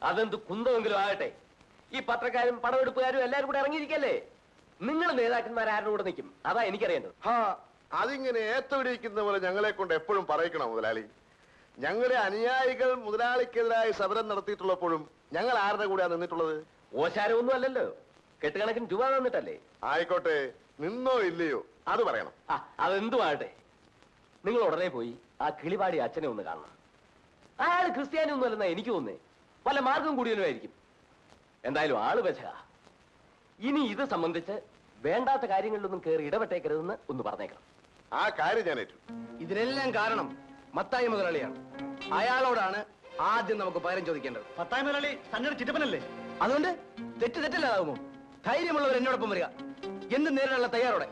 അതെന്ത് കുന്തമെങ്കിലും ആകട്ടെ, ഈ പത്രക്കാരും പടമെടുപ്പുകാരും എല്ലാരും കൂടെ ഇറങ്ങിയിരിക്കല്ലേ? നിങ്ങൾ നേതാക്കന്മാരാരുടെ കൂടെ നിൽക്കും, അതാ എനിക്കറിയേണ്ടത്. അതിങ്ങനെ ഏത്തവിടിയിക്കുന്ന പോലെ ഞങ്ങളെ കൊണ്ട് എപ്പോഴും പറയിക്കണം മുതലാളി. ഞങ്ങളുടെ അനുയായികൾ മുതലാളിക്കെതിരായി സമരം നടത്തിയിട്ടുള്ളപ്പോഴും ഞങ്ങൾ ആരുടെ കൂടെയാണ് നിന്നിട്ടുള്ളത്? ഓശാരമൊന്നും അല്ലല്ലോ, കെട്ടുകണക്കിന് രൂപ തന്നിട്ടല്ലേ. ആയിക്കോട്ടെ, നിന്നോ ഇല്ലയോ അത് പറയണം. അതെന്തുമാകട്ടെ, നിങ്ങൾ ഉടനെ പോയി ആ കിളിപാടി അച്ഛനെ ഒന്ന് കാണണം. അയാൾ ക്രിസ്ത്യാനി ഒന്നും അല്ലെന്നാ എനിക്ക് തോന്നേ, വല്ല മാർഗം കൂടിയവരുമായിരിക്കും. എന്തായാലും ആള് വെച്ച ഇനി ഇത് സംബന്ധിച്ച് വേണ്ടാത്ത കാര്യങ്ങളിലൊന്നും കയറി ഇടപെട്ടേക്കരുതെന്ന് ഒന്ന് പറഞ്ഞേക്കണം. ആ കാര്യം ഞാൻ ഏറ്റു. ഇതിനെല്ലാം കാരണം മത്തായി മുതലാളിയാണ്. അയാളോടാണ് ആദ്യം നമുക്ക് പകരം ചോദിക്കേണ്ടത്. മത്തായി മുതലാളി തന്നോട് ചിറ്റപ്പനല്ലേ? അതുകൊണ്ട് തെറ്റല്ലാതാകുമോ? ധൈര്യമുള്ളവർ എന്നോടൊപ്പം വരിക, എന്ത് നേരിടാനുള്ള തയ്യാറോടെ.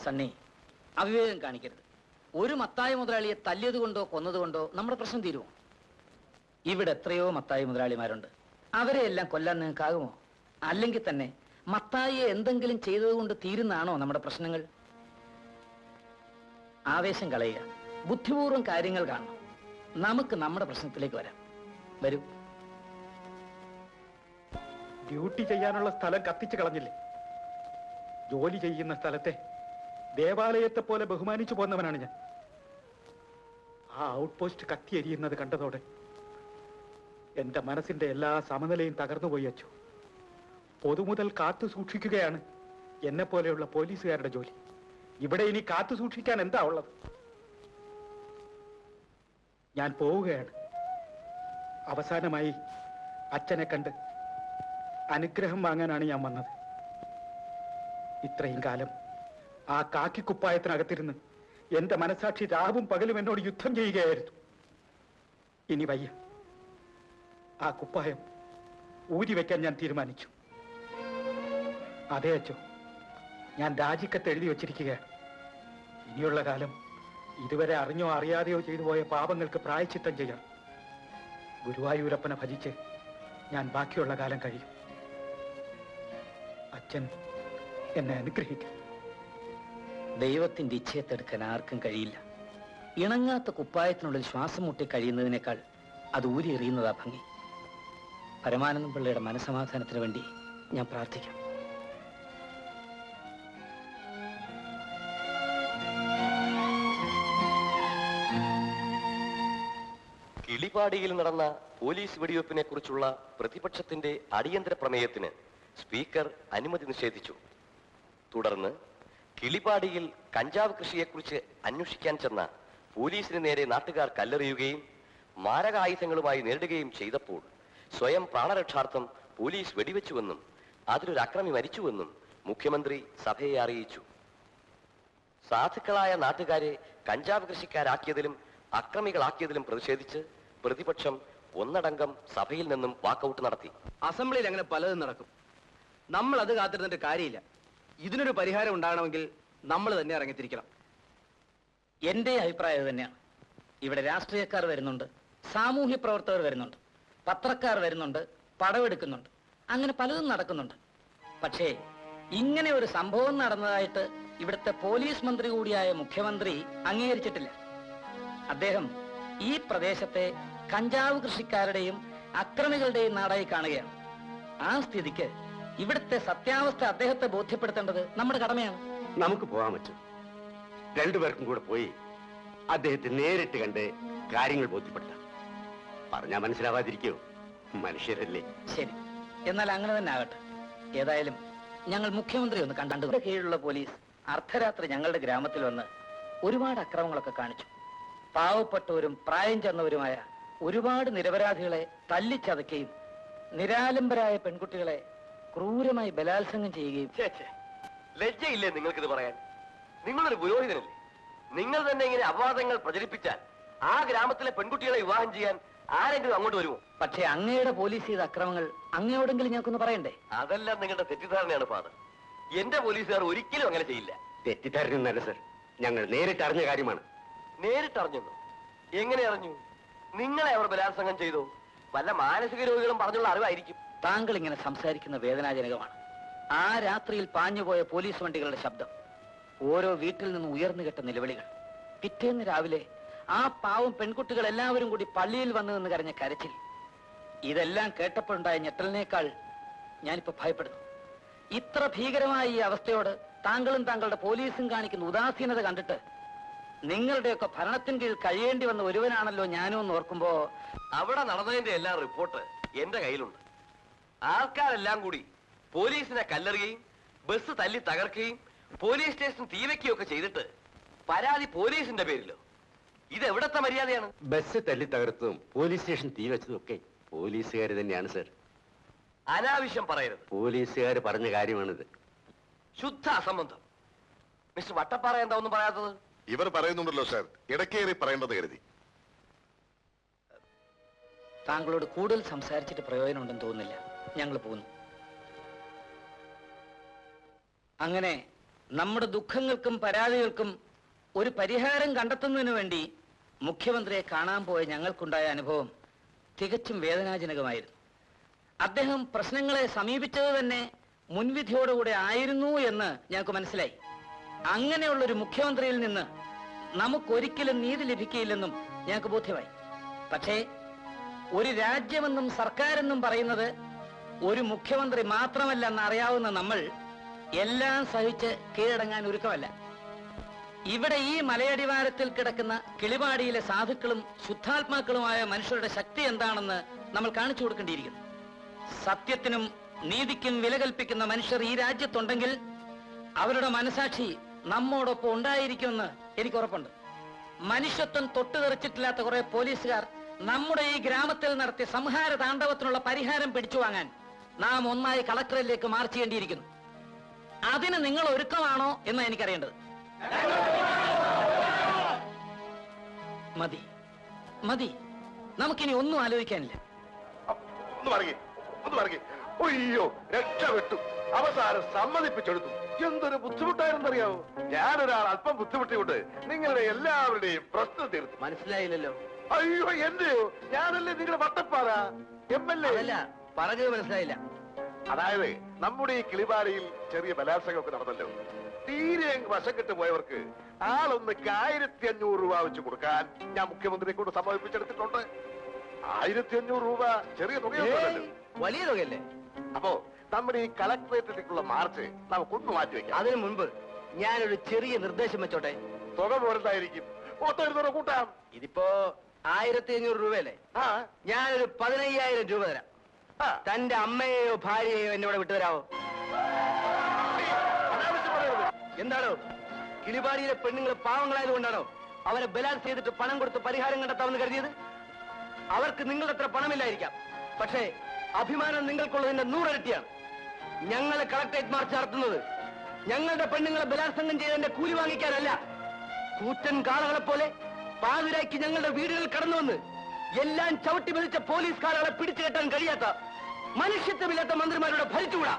സണ്ണി, അവിവേകം കാണിക്കരുത്. ഒരു മത്തായി മുതലാളിയെ തല്ലിയത് കൊണ്ടോ കൊന്നതുകൊണ്ടോ നമ്മുടെ പ്രശ്നം തീരുമോ? ഇവിടെ എത്രയോ മത്തായി മുതലാളിമാരുണ്ട്. അവരെ എല്ലാം കൊല്ലാൻ നിങ്ങൾക്കാകുമോ? അല്ലെങ്കിൽ തന്നെ മത്തായിയെ എന്തെങ്കിലും ചെയ്തതുകൊണ്ട് തീരുന്നതാണോ നമ്മുടെ പ്രശ്നങ്ങൾ? ആവേശം കളയുക, ബുദ്ധിപൂർവ്വം കാര്യങ്ങൾ കാണണം. നമുക്ക് നമ്മുടെ പ്രശ്നത്തിലേക്ക് വരാം. വരൂ. ഡ്യൂട്ടി ചെയ്യാനുള്ള സ്ഥലം കത്തിച്ചു കളഞ്ഞില്ലേ? ജോലി ചെയ്യുന്ന സ്ഥലത്തെ ദേവാലയത്തെ പോലെ ബഹുമാനിച്ചു പോന്നവനാണ് ഞാൻ. ആ ഔട്ട് പോസ്റ്റ് കത്തിയെരിയുന്നത് കണ്ടതോടെ എന്റെ മനസ്സിന്റെ എല്ലാ സമനിലയും തകർന്നുപോയി അച്ചു. പൊതുമുതൽ കാത്തു സൂക്ഷിക്കുകയാണ് എന്നെ പോലെയുള്ള പോലീസുകാരുടെ ജോലി. ഇവിടെ ഇനി കാത്തു സൂക്ഷിക്കാൻ എന്താ ഉള്ളത്? ഞാൻ പോവുകയാണ്. അവസാനമായി അച്ഛനെ കണ്ട് അനുഗ്രഹം വാങ്ങാനാണ് ഞാൻ വന്നത്. ഇത്രയും കാലം ആ കാക്കിക്കുപ്പായത്തിനകത്തിരുന്ന് എന്റെ മനസാക്ഷി രാവും പകലും എന്നോട് യുദ്ധം ചെയ്യുകയായിരുന്നു. ഇനി വയ്യ. ആ കുപ്പായം ഊരിവെക്കാൻ ഞാൻ തീരുമാനിച്ചു. അതേ അച്ചോ, ഞാൻ രാജിക്കത്ത് എഴുതി വച്ചിരിക്കുകയാണ്. ഇനിയുള്ള കാലം ഇതുവരെ അറിഞ്ഞോ അറിയാതെയോ ചെയ്തു പോയ പാപങ്ങൾക്ക് പ്രായശ്ചിത്തം ചെയ്യാം. ഗുരുവായൂരപ്പനെ ഭജിച്ച് ഞാൻ ബാക്കിയുള്ള കാലം കഴിയും. അച്ഛൻ എന്നെ അനുഗ്രഹിക്കും. ദൈവത്തിന്റെ ഇച്ഛയെത്തെടുക്കാൻ ആർക്കും കഴിയില്ല. ഇണങ്ങാത്ത കുപ്പായത്തിനുള്ളിൽ ശ്വാസം മുട്ടി കഴിയുന്നതിനേക്കാൾ അത് ഊരി എറിയുന്നതാ ഭംഗി. പരമാനന്ദം പിള്ളയുടെ മനസ്സമാധാനത്തിന് വേണ്ടി ഞാൻ പ്രാർത്ഥിക്കാം. കിളിപാടിയിൽ നടന്ന പോലീസ് വെടിവെപ്പിനെ കുറിച്ചുള്ള പ്രതിപക്ഷത്തിന്റെ അടിയന്തര പ്രമേയത്തിന് സ്പീക്കർ അനുമതി നിഷേധിച്ചു. തുടർന്ന് കിളിപാടിയിൽ കഞ്ചാവ് കൃഷിയെക്കുറിച്ച് അന്വേഷിക്കാൻ ചെന്ന പോലീസിന് നേരെ നാട്ടുകാർ കല്ലെറിയുകയും മാരകായുധങ്ങളുമായി നേരിടുകയും ചെയ്തപ്പോൾ സ്വയം പ്രാണരക്ഷാർത്ഥം പോലീസ് വെടിവെച്ചുവെന്നും അതിലൊരു അക്രമി മരിച്ചുവെന്നും മുഖ്യമന്ത്രി സഭയെ അറിയിച്ചു. സാധുക്കളായ നാട്ടുകാരെ കഞ്ചാവ് കൃഷിക്കാരാക്കിയതിലും അക്രമികളാക്കിയതിലും പ്രതിഷേധിച്ച് പ്രതിപക്ഷം ഒന്നടങ്കം സഭയിൽ നിന്നും വാക്കൌട്ട് നടത്തി. അസംബ്ലിയിൽ അങ്ങനെ പലതും നടക്കും. നമ്മൾ അത് കാത്തിരുന്നിട്ട് കാര്യമില്ല. ഇതിനൊരു പരിഹാരം ഉണ്ടാകണമെങ്കിൽ നമ്മൾ തന്നെ ഇറങ്ങിത്തിരിക്കണം. എന്റെ അഭിപ്രായം തന്നെയാണ്. ഇവിടെ രാഷ്ട്രീയക്കാർ വരുന്നുണ്ട്, സാമൂഹ്യ പ്രവർത്തകർ വരുന്നുണ്ട്, പത്രക്കാർ വരുന്നുണ്ട്, പടമെടുക്കുന്നുണ്ട്, അങ്ങനെ പലതും നടക്കുന്നുണ്ട്. പക്ഷേ ഇങ്ങനെ ഒരു സംഭവം നടന്നതായിട്ട് ഇവിടുത്തെ പോലീസ് മന്ത്രി കൂടിയായ മുഖ്യമന്ത്രി അംഗീകരിച്ചിട്ടില്ല. അദ്ദേഹം ഈ പ്രദേശത്തെ കഞ്ചാവ് കൃഷിക്കാരുടെയും അക്രമികളുടെയും നാടായി കാണുകയാണ്. ആ സ്ഥിതിക്ക് ഇവിടുത്തെ സത്യാവസ്ഥ അദ്ദേഹത്തെ ബോധ്യപ്പെടുത്തേണ്ടത് നമ്മുടെ കടമയാണ്. നമുക്ക് പോകാൻ പറ്റും. രണ്ടുപേർക്കും കൂടെ പോയി അദ്ദേഹത്തെ നേരിട്ട് കണ്ട് കാര്യങ്ങൾ ബോധ്യപ്പെടുത്താം. പറഞ്ഞാ മനസ്സിലാവാതിരിക്കോ? മനുഷ്യരല്ലേ. ശരി, എന്നാൽ അങ്ങനെ തന്നെ ആകട്ടെ. ഏതായാലും ഞങ്ങൾ മുഖ്യമന്ത്രി ഒന്ന് കണ്ടു. കീഴിലുള്ള പോലീസ് അർദ്ധരാത്രി ഞങ്ങളുടെ ഗ്രാമത്തിൽ വന്ന് ഒരുപാട് അക്രമങ്ങളൊക്കെ കാണിച്ചു. പാവപ്പെട്ടവരും പ്രായം ചെന്നവരുമായ ഒരുപാട് നിരപരാധികളെ തല്ലിച്ചതയ്ക്കുകയും നിരാലംബരായ പെൺകുട്ടികളെ ക്രൂരമായി ബലാത്സംഗം ചെയ്യുകയും. ലജ്ജയില്ലേ നിങ്ങൾക്കിത് പറയാൻ? നിങ്ങളൊരു പുരോഹിതനല്ലേ? നിങ്ങൾ തന്നെ ഇങ്ങനെ അപവാദങ്ങൾ പ്രചരിപ്പിച്ചാൽ ആ ഗ്രാമത്തിലെ പെൺകുട്ടികളെ വിവാഹം ചെയ്യാൻ ആരെങ്കിലും അങ്ങോട്ട് വരുമോ? പക്ഷേ അങ്ങയുടെ പോലീസ് ചെയ്ത അക്രമങ്ങൾ അങ്ങയോടെങ്കിലും ഞങ്ങൾക്കൊന്ന് പറയണ്ടേ? അതെല്ലാം നിങ്ങളുടെ തെറ്റിദ്ധാരണയാണ് ഫാദർ. എന്റെ പോലീസുകാർ ഒരിക്കലും അങ്ങനെ ചെയ്യില്ല. തെറ്റിദ്ധാരണ സർ, ഞങ്ങൾ നേരിട്ട് അറിഞ്ഞ കാര്യമാണ്. നേരിട്ടറിഞ്ഞു? എങ്ങനെ അറിഞ്ഞു? നിങ്ങളെ അവർ ബലാത്സംഗം ചെയ്തു? വല്ല മാനസിക രോഗികളും പറഞ്ഞുള്ള അറിവായിരിക്കും. താങ്കൾ ഇങ്ങനെ സംസാരിക്കുന്ന വേദനാജനകമാണ്. ആ രാത്രിയിൽ പാഞ്ഞുപോയ പോലീസ് വണ്ടികളുടെ ശബ്ദം, ഓരോ വീട്ടിൽ നിന്ന് ഉയർന്നു കേട്ട നിലവിളികൾ, പിറ്റേന്ന് രാവിലെ ആ പാവം പെൺകുട്ടികൾ എല്ലാവരും കൂടി പള്ളിയിൽ വന്നു നിന്ന് കരഞ്ഞ കരച്ചിൽ, ഇതെല്ലാം കേട്ടപ്പോഴുണ്ടായ ഞെട്ടലിനേക്കാൾ ഞാനിപ്പോ ഭയപ്പെടുന്നു. ഇത്ര ഭീകരമായ ഈ അവസ്ഥയോട് താങ്കളും താങ്കളുടെ പോലീസും കാണിക്കുന്ന ഉദാസീനത കണ്ടിട്ട് നിങ്ങളുടെയൊക്കെ ഭരണത്തിന് കീഴിൽ കഴിയേണ്ടി വന്ന ഒരുവനാണല്ലോ ഞാനും എന്ന് ഓർക്കുമ്പോ. അവിടെ നടന്നതിന്റെ എല്ലാ റിപ്പോർട്ട് എന്റെ കയ്യിലുണ്ട്. ആൾക്കാരെല്ലാം കൂടി പോലീസിനെ കല്ലെറിയുകയും ബസ് തല്ലി തകർക്കുകയും പോലീസ് സ്റ്റേഷൻ തീവയ്ക്കുകയൊക്കെ ചെയ്തിട്ട് പരാതി പോലീസിന്റെ പേരിലോ? ഇത് എവിടത്തെ മര്യാദയാണ്? ബസ് തല്ലി തകർത്തതും പോലീസ് സ്റ്റേഷൻ തീ വെച്ചതും ഒക്കെ പോലീസുകാർ തന്നെയാണ് സർ. അനാവശ്യം പറയരുത്. പോലീസുകാർ പറഞ്ഞ കാര്യമാണിത്. ശുദ്ധ അസംബന്ധം. മിസ്റ്റർ വട്ടപ്പാറ എന്താ ഒന്നും പറയാത്തത്? ഇവർ പറയുന്നുണ്ടല്ലോ സാർ, ഇടക്കേറി പറയേണ്ടത് കരുതി. താങ്കളോട് കൂടുതൽ സംസാരിച്ചിട്ട് പ്രയോജനം ഉണ്ടെന്ന് തോന്നുന്നില്ല. ഞങ്ങൾ പോകുന്നു. അങ്ങനെ നമ്മുടെ ദുഃഖങ്ങൾക്കും പരാതികൾക്കും ഒരു പരിഹാരം കണ്ടെത്തുന്നതിന് വേണ്ടി മുഖ്യമന്ത്രിയെ കാണാൻ പോയ ഞങ്ങൾക്കുണ്ടായ അനുഭവം തികച്ചും വേദനാജനകമായിരുന്നു. അദ്ദേഹം പ്രശ്നങ്ങളെ സമീപിച്ചത് തന്നെ മുൻവിധിയോടുകൂടെ ആയിരുന്നു എന്ന് ഞങ്ങൾക്ക് മനസ്സിലായി. അങ്ങനെയുള്ളൊരു മുഖ്യമന്ത്രിയിൽ നിന്ന് നമുക്കൊരിക്കലും നീതി ലഭിക്കുകയില്ലെന്നും ഞങ്ങൾക്ക് ബോധ്യമായി. പക്ഷേ ഒരു രാജ്യമെന്നും സർക്കാരെന്നും പറയുന്നത് ഒരു മുഖ്യമന്ത്രി മാത്രമല്ല എന്നറിയാവുന്ന നമ്മൾ എല്ലാം സഹിച്ച് കീഴടങ്ങാൻ ഒരുക്കമല്ല. ഇവിടെ ഈ മലയടിവാരത്തിൽ കിടക്കുന്ന കിളിപാടിയിലെ സാധുക്കളും ശുദ്ധാത്മാക്കളുമായ മനുഷ്യരുടെ ശക്തി എന്താണെന്ന് നമ്മൾ കാണിച്ചു കൊടുക്കേണ്ടിയിരിക്കുന്നു. സത്യത്തിനും നീതിക്കും വില കൽപ്പിക്കുന്ന മനുഷ്യർ ഈ രാജ്യത്തുണ്ടെങ്കിൽ അവരുടെ മനസാക്ഷി നമ്മോടൊപ്പം ഉണ്ടായിരിക്കുമെന്ന് എനിക്ക് ഉറപ്പുണ്ട്. മനുഷ്യത്വം തൊട്ടുതെറിച്ചിട്ടില്ലാത്ത കുറെ പോലീസുകാർ നമ്മുടെ ഈ ഗ്രാമത്തിൽ നടത്തിയ സംഹാര താണ്ഡവത്തിനുള്ള പരിഹാരം പിടിച്ചു വാങ്ങാൻ നാം ഒന്നായി കളക്ടറിലേക്ക് മാർച്ച് ചെയ്യേണ്ടിയിരിക്കുന്നു. അതിന് നിങ്ങൾ ഒരുക്കമാണോ എന്ന് എനിക്കറിയേണ്ടത്. മതി മതി, നമുക്കിനി ഒന്നും ആലോചിക്കാനില്ല. ഒന്ന് പറയേ. അയ്യോ, രക്ഷപ്പെട്ടു. അവസാനം സമ്മതിപ്പിച്ചെടുത്തു. എന്തൊരു ബുദ്ധിമുട്ടായിരുന്നറിയാവോ? ഞാനൊരാൾ അല്പം ബുദ്ധിമുട്ടിക്കൊണ്ട് നിങ്ങളുടെ എല്ലാവരുടെയും പ്രശ്നം തീർത്തു. മനസ്സിലായില്ലല്ലോ. അയ്യോ, എന്റെയോ? ഞാനല്ലേ നിങ്ങളുടെ വട്ടപ്പാറ MLA. അല്ല, പറഞ്ഞത് മനസ്സിലായില്ല. അതായത് നമ്മുടെ ഈ കിളിപാടിയിൽ ചെറിയ ബലാത്സംഗമൊക്കെ നടന്നല്ലോ. തീരെ വശം കെട്ട് പോയവർക്ക് ആളൊന്നൊക്കെ 1500 രൂപ വെച്ച് കൊടുക്കാൻ ഞാൻ മുഖ്യമന്ത്രിയെ കൊണ്ട് സമ്മതിപ്പിച്ചെടുത്തിട്ടുണ്ട്. 1500 രൂപ ചെറിയ തുകയൊന്നുമല്ലല്ലോ. വലിയ തുകയല്ലേ? അപ്പോ നമ്മുടെ ഈ കളക്ടറേറ്റിലേക്കുള്ള മാർച്ച് നമുക്കൊന്ന് മാറ്റിവെക്കാം. അതിനു മുൻപ് ഞാനൊരു ചെറിയ നിർദ്ദേശം വെച്ചോട്ടെ. തുക പോരത്തായിരിക്കും. 200 കൂട്ടാം. ഇതിപ്പോ 1500 രൂപയല്ലേ? ആ, ഞാനൊരു 15000 രൂപ തരാം. ആ. തന്റെ അമ്മയെയോ ഭാര്യയെയോ എന്നോട് വിട്ടുതരാവോ? അനാവശ്യം പറയരുത്. എന്താണോ കിളിപാടിയിലെ പെണ്ണുങ്ങൾ പാവങ്ങളായതുകൊണ്ടാണോ അവരെ ബലാത്സംഗം ചെയ്തിട്ട് പണം കൊടുത്ത് പരിഹാരം കണ്ടെത്താമെന്ന് കരുതിയത്? അവർക്ക് നിങ്ങളുടെ അത്ര പണമില്ലായിരിക്കാം, പക്ഷേ അഭിമാനം നിങ്ങൾക്കുള്ളതിന്റെ 100 ഇരട്ടിയാണ്. ഞങ്ങൾ കളക്ടറേറ്റ് മാർച്ച് നടത്തുന്നത് ഞങ്ങളുടെ പെണ്ണുങ്ങളെ ബലാത്സംഗം ചെയ്തതിന്റെ കൂലി വാങ്ങിക്കാനല്ല. കൂറ്റൻ കാളകളെ പോലെ പാതിരാക്കി ഞങ്ങളുടെ വീടുകൾ കടന്നു വന്ന് എല്ലാം ചവിട്ടി മെതിച്ച പോലീസ് കാലകളെ പിടിച്ചു കെട്ടാൻ കഴിയാത്ത മനുഷ്യത്വമില്ലാത്ത മന്ത്രിമാരുടെ ഭരിച്ചുകൂടാ.